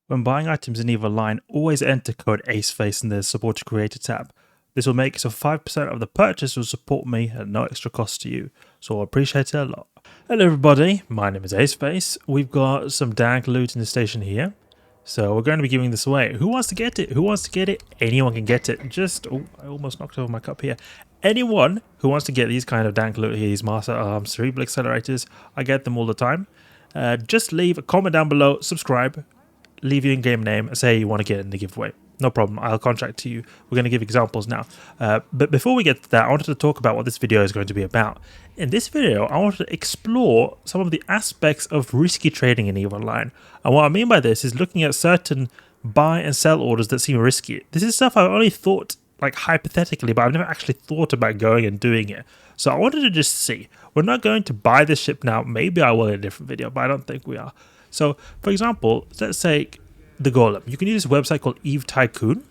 When buying items in either line, always enter code Aceface in the Support a Creator tab. This will make so 5% of the purchase will support me at no extra cost to you, so I appreciate it a lot. Hello everybody, my name is Aceface. We've got some dank loot in the station here, so we're going to be giving this away. Who wants to get it? Who wants to get it? Anyone can get it. Oh, I almost knocked over my cup here. Anyone who wants to get these kind of dank loot here, these Master Arms, Cerebral Accelerators, I get them all the time. Just leave a comment down below, subscribe, leave your in-game name and say you want to get in the giveaway. No problem, I'll contract you. We're going to give examples now. But before we get to that, I wanted to talk about what this video is going to be about. In this video, I wanted to explore some of the aspects of risky trading in EVE Online. And what I mean by this is looking at certain buy and sell orders that seem risky. This is stuff I've only thought like hypothetically, but I've never actually thought about going and doing it. So I wanted to just see. We're not going to buy this ship now. Maybe I will in a different video, but I don't think we are. So, for example, let's say the Golem. You can use this website called EVE Tycoon,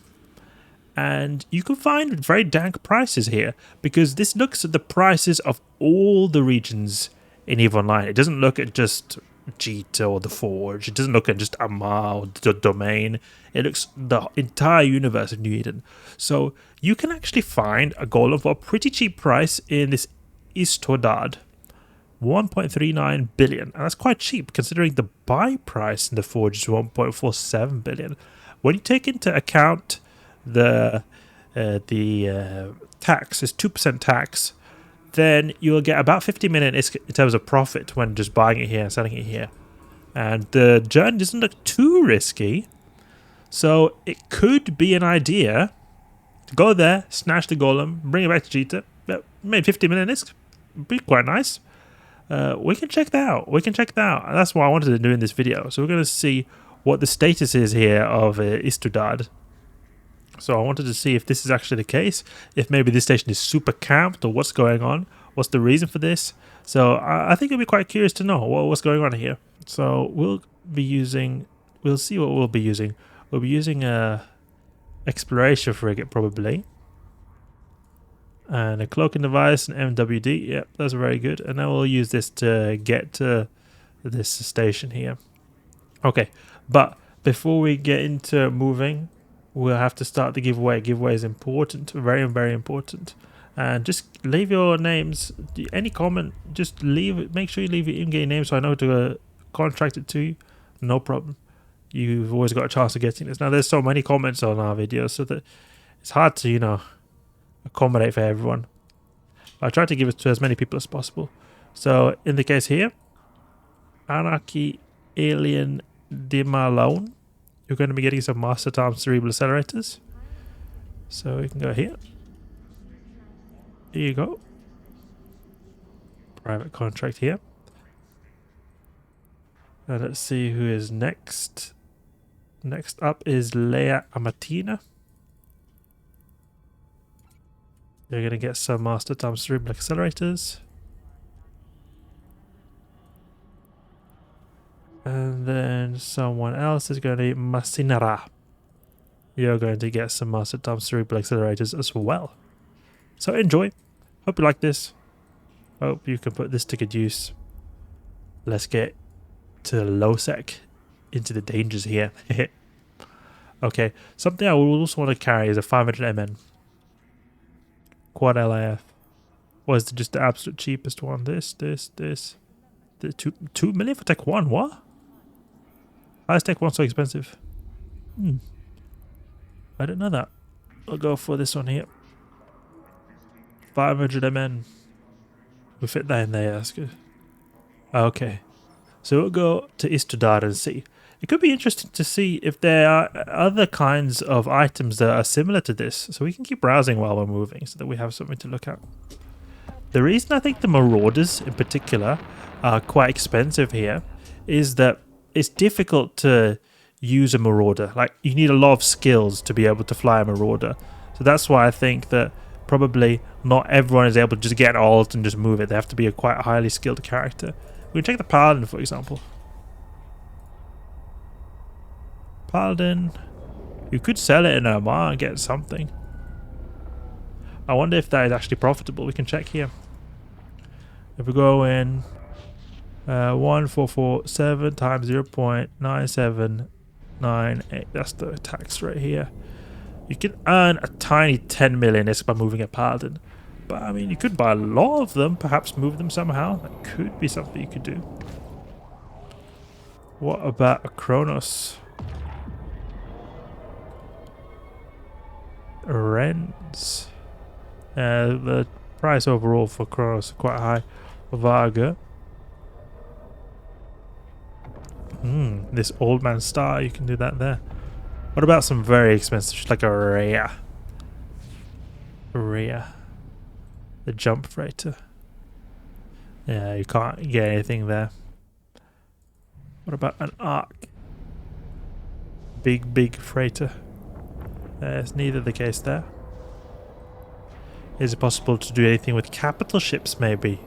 and you can find very dank prices here because this looks at the prices of all the regions in EVE Online. It doesn't look at just Jita or the Forge. It doesn't look at just Amar or the Domain. It looks at the entire universe of New Eden. So you can actually find a Golem for a pretty cheap price in this Istodad. 1.39 billion, and that's quite cheap considering the buy price in the Forge is 1.47 billion. When you take into account the tax is 2% tax, then you'll get about 50 million in terms of profit when just buying it here and selling it here. And the journey doesn't look too risky, so it could be an idea to go there, snatch the Golem, bring it back to Jita. Made 50 million ISK, be quite nice. We can check that out. And that's what I wanted to do in this video. So we're going to see what the status is here of Istudad. So I wanted to see if this is actually the case, if maybe this station is super camped or what's going on, what's the reason for this. So I think it'll be quite curious to know what's going on here. So we'll see what we'll be using. We'll be using a exploration frigate probably. And a cloaking device, an MWD, yep, that's very good. And then we'll use this to get to this station here. Okay, but before we get into moving, we'll have to start the giveaway. Giveaway is important, very, very important. And just leave your names, any comment, just leave it. Make sure you leave your in-game name so I know to contract it to you. No problem. You've always got a chance of getting this. Now, there's so many comments on our videos, so that it's hard to, accommodate for everyone. I try to give it to as many people as possible. So in the case here, Anarchy Alien Dimalone, you're going to be getting some Master Arms Cerebral Accelerators. So we can go here. Here you go. Private contract here. And let's see who is next. Next up is Leia Amatina. You're going to get some Master Arms Cerebral Accelerators. And then someone else is going to be Masinara. You're going to get some Master Arms Cerebral Accelerators as well. So enjoy. Hope you like this. Hope you can put this to good use. Let's get to low sec, into the dangers here. Okay, something I will also want to carry is a 500 MN. Quad LIF. Was just the absolute cheapest one. This. The 2 million for Tech 1, what? Why is Tech 1 so expensive? I didn't know that. I'll go for this one here. 500 MN. We fit that in there, that's good. Okay. So we'll go to Istudar and see. It could be interesting to see if there are other kinds of items that are similar to this, so we can keep browsing while we're moving so that we have something to look at. The reason I think the Marauders in particular are quite expensive here is that it's difficult to use a Marauder. Like, you need a lot of skills to be able to fly a Marauder. So that's why I think that probably not everyone is able to just get an alt and just move it. They have to be a quite highly skilled character. We can take the Paladin, for example. Paladin. You could sell it in Omar and get something. I wonder if that is actually profitable. We can check here. If we go in 1447 times 0.97 9.8. That's the tax rate here. You can earn a tiny 10 million just by moving a paladin. But I mean, you could buy a lot of them, perhaps move them somehow. That could be something you could do. What about a Kronos? Rents. The price overall for Kronos is quite high. Varga. This old man star, you can do that there. What about some very expensive, just like a Rhea? Rhea. The jump freighter. Yeah, you can't get anything there. What about an Arc? Big freighter. It's neither the case there. Is it possible to do anything with capital ships, maybe?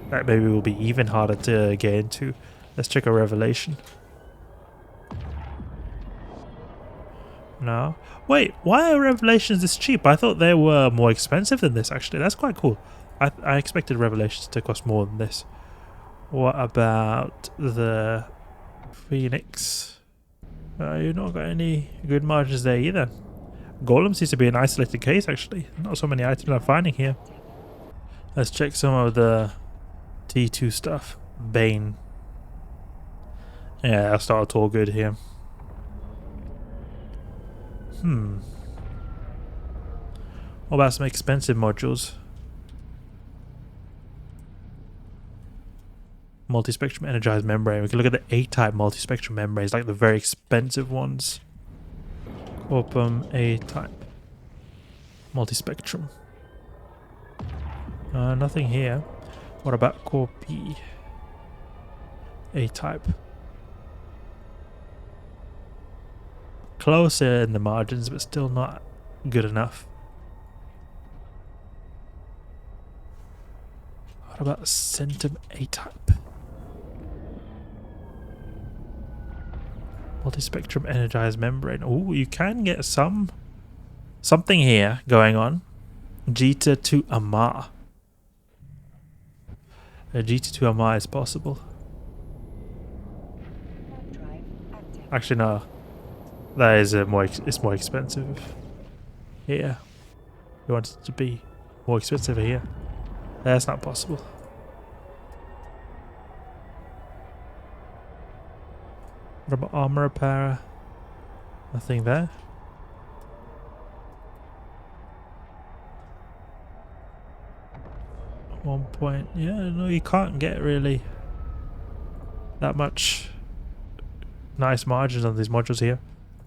That maybe will be even harder to get into. Let's check a Revelation. No. Wait, why are Revelations this cheap? I thought they were more expensive than this, actually. That's quite cool. I expected Revelations to cost more than this. What about the Phoenix? You've not got any good margins there either. Golem seems to be an isolated case, actually. Not so many items I'm finding here. Let's check some of the T2 stuff. Bane. Yeah, that's not at all good here. What about some expensive modules? Multispectrum energized membrane. We can look at the A-type multispectrum membranes, like the very expensive ones. Corpum A-type. Multispectrum. Nothing here. What about Core P? A-type. Closer in the margins, but still not good enough. What about Centum A-type? Multispectrum energized membrane. Oh, you can get something here going on. Jita to Amar. A Jita to Amar is possible. Actually, no. That is it's more expensive here. You want it to be more expensive here. That's not possible. What about armor repairer? Nothing there. One point. Yeah, no, you can't get really that much nice margins on these modules here.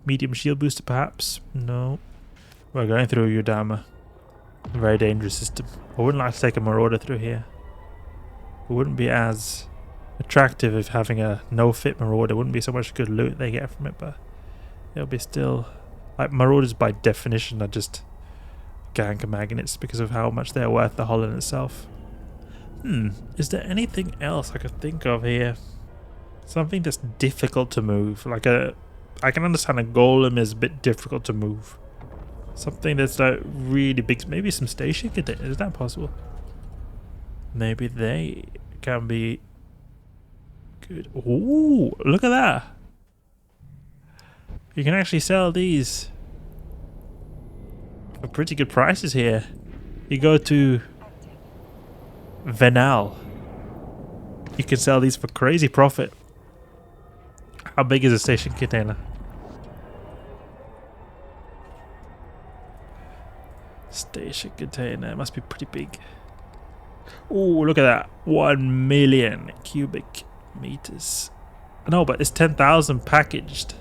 Medium shield booster, perhaps? No. We're going through Udama. Very dangerous system. I wouldn't like to take a Marauder through here. It wouldn't be as attractive if having a no-fit Marauder. Wouldn't be so much good loot they get from it, but it'll be still... Like, Marauders by definition are just gank Magnates because of how much they're worth the hull in itself. Is there anything else I could think of here? Something that's difficult to move. Like I can understand a Golem is a bit difficult to move. Something that's like really big. Maybe some station containers. Is that possible? Maybe they can be good. Ooh, look at that. You can actually sell these for pretty good prices here. You go to Venal. You can sell these for crazy profit. How big is a station container? Station container must be pretty big. Oh, look at that. 1 million cubic meters. No, but it's 10,000 packaged.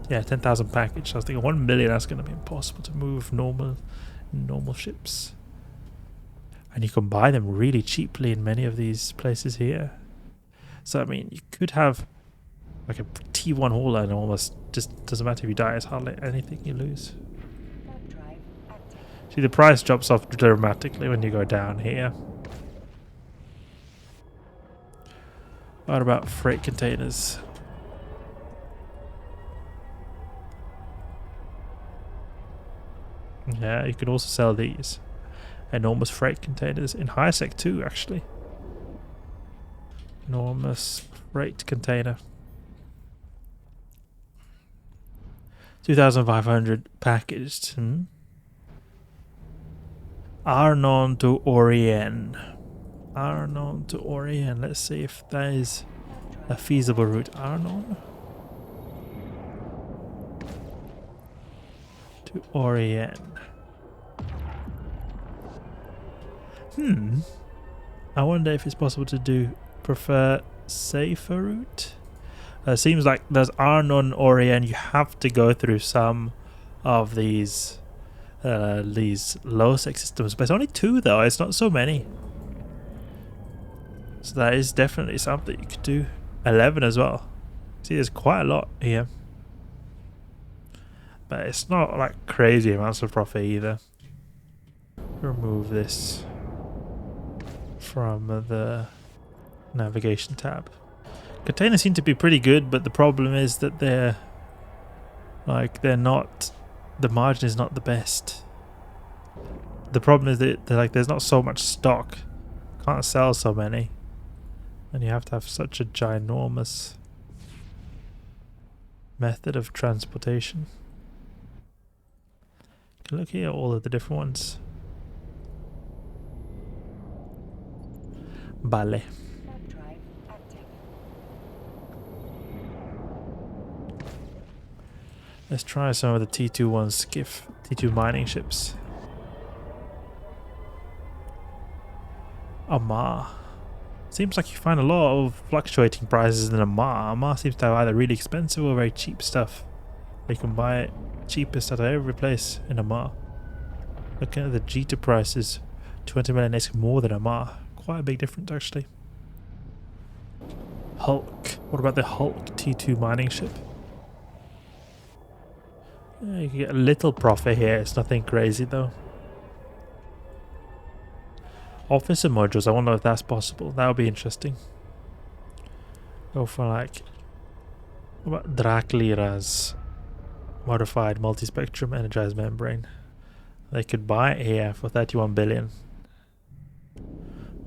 Yeah, 10,000 packaged. I was thinking 1 million, that's going to be impossible to move normal ships. And you can buy them really cheaply in many of these places here. So, I mean, you could have like a T1 hauler and almost just doesn't matter if you die, it's hardly anything you lose. See, the price drops off dramatically when you go down here. What about freight containers? Yeah, you can also sell these. Enormous freight containers in high sec too, actually. Enormous freight container. 2,500 packaged. Arnon to Orient. Arnon to Orient. Let's see if that is a feasible route. Arnon to Orient. I wonder if it's possible to prefer safer route. Seems like there's Arnon Orient. You have to go through some of these low-sec systems, but it's only 2 though. It's not so many, so that is definitely something you could do. 11 as well. See, there's quite a lot here, but it's not like crazy amounts of profit either. Remove this from the navigation tab. Containers seem to be pretty good, but the problem is that they're not, the margin is not the best. The problem is that there's not so much stock. Can't sell so many. And you have to have such a ginormous method of transportation. You can look here at all of the different ones. Vale. Let's try some of the T21 skiff, T2 mining ships. Amar. Seems like you find a lot of fluctuating prices in Amar. Amar seems to have either really expensive or very cheap stuff. You can buy it cheapest at every place in Amar. Looking at the G2 prices, 20 million is more than Amar. Quite a big difference actually. Hulk. What about the Hulk T2 mining ship? Yeah, you can get a little profit here. It's nothing crazy though. Officer modules. I wonder if that's possible. That would be interesting. Go for like, what about Draklira's modified multispectrum energized membrane? They could buy it here for 31 billion.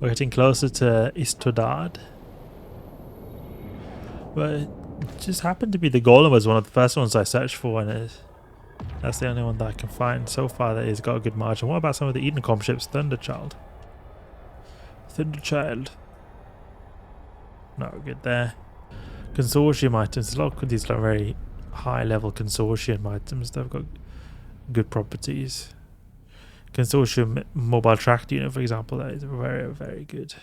We're getting closer to Istodad. But it just happened to be the Golem was one of the first ones I searched for, and that's the only one that I can find so far that has got a good margin. What about some of the Edencom ships? Thunderchild. Not good there. Consortium items. A lot of these are very high level consortium items that have got good properties. Consortium mobile tracked unit, for example, that is very, very good.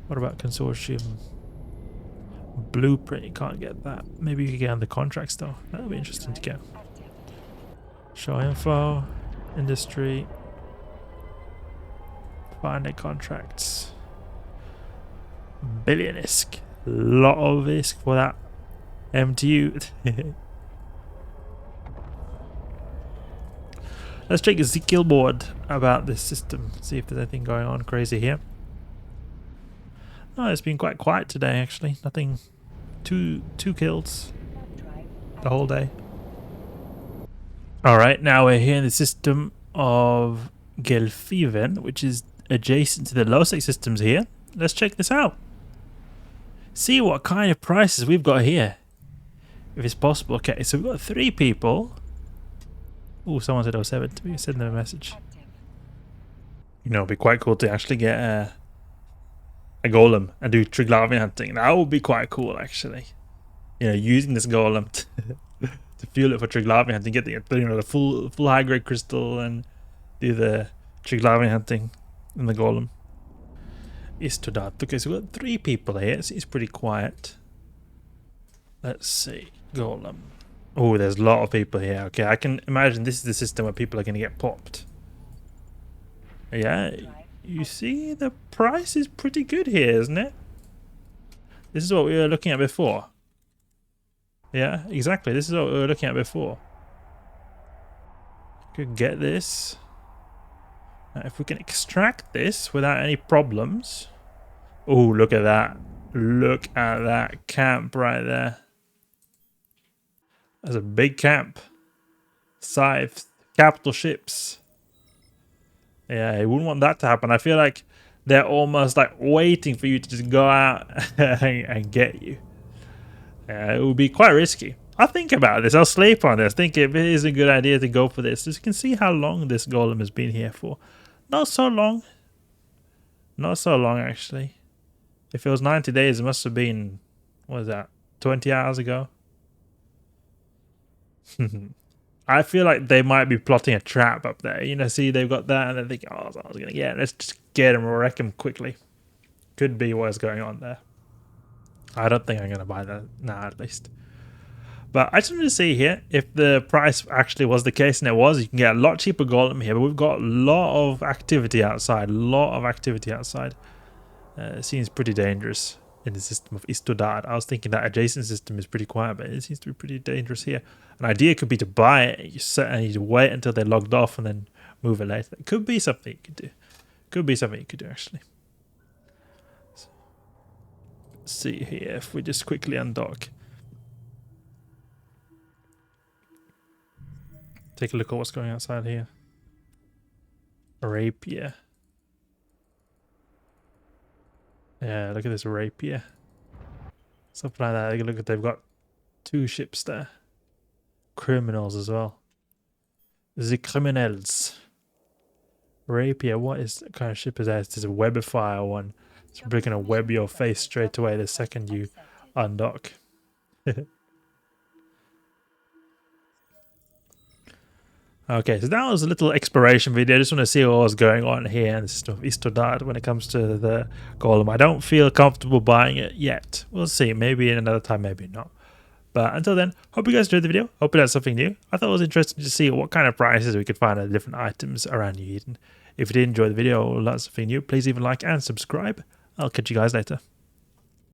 What about consortium blueprint? You can't get that. Maybe you can get on the contracts though. That would be interesting to get. Show info, industry, find a contracts. Billion ISK. Lot of ISK for that MTU. Let's check the skill board about this system. See if there's anything going on crazy here. No, it's been quite quiet today actually. Nothing. Two kills the whole day. Alright, now we're here in the system of Gelfiven, which is adjacent to the low-sec systems here. Let's check this out. See what kind of prices we've got here. If it's possible. Okay, so we've got 3 people. Oh, someone said 07 to me. Send them a message. You know, it'd be quite cool to actually get a golem and do Triglavian hunting. That would be quite cool, actually. You know, using this golem to fuel it for Triglavian hunting, get the full high grade crystal and do the Triglavian hunting in the golem. Istodad. Okay, so we've got 3 people here. It's pretty quiet. Let's see. Golem. Oh, there's a lot of people here. Okay, I can imagine this is the system where people are going to get popped. Yeah, you see the price is pretty good here, isn't it? This is what we were looking at before. Yeah, exactly. This is what we were looking at before. Could get this. Now, if we can extract this without any problems. Oh, look at that. Look at that camp right there. There's a big camp. Scythe, capital ships. Yeah, I wouldn't want that to happen. I feel like they're almost like waiting for you to just go out and get you. Yeah, it would be quite risky. I'll think about this. I'll sleep on this. I think it is a good idea to go for this. As you can see how long this golem has been here for. Not so long. Not so long, actually. If it was 90 days, it must have been, what was that, 20 hours ago? I feel like they might be plotting a trap up there. You know, see, they've got that, and they're thinking, oh, I was going to get it. Let's just get him or wreck him quickly. Could be what's going on there. I don't think I'm going to buy that now, at least. But I just wanted to see here if the price actually was the case, and it was. You can get a lot cheaper golem here, but we've got a lot of activity outside. It seems pretty dangerous in the system of Istodad. I was thinking that adjacent system is pretty quiet, but it seems to be pretty dangerous here. An idea could be to buy it, and you wait until they're logged off and then move it later. It could be something you could do. Actually. So, let's see here if we just quickly undock. Take a look at what's going outside here. Rapier. Yeah, look at this rapier. Something like that. Look at, they've got 2 ships there. Criminals as well. The criminals. Rapier. What kind of ship is that? It's a webifier one. It's probably going to web your face straight away the second you undock. Okay, so that was a little exploration video. I just want to see what was going on here in the system of Istodad when it comes to the golem. I don't feel comfortable buying it yet. We'll see. Maybe in another time, maybe not. But until then, hope you guys enjoyed the video. Hope you learned something new. I thought it was interesting to see what kind of prices we could find on different items around New Eden. If you did enjoy the video or learn something new, please leave a like and subscribe. I'll catch you guys later.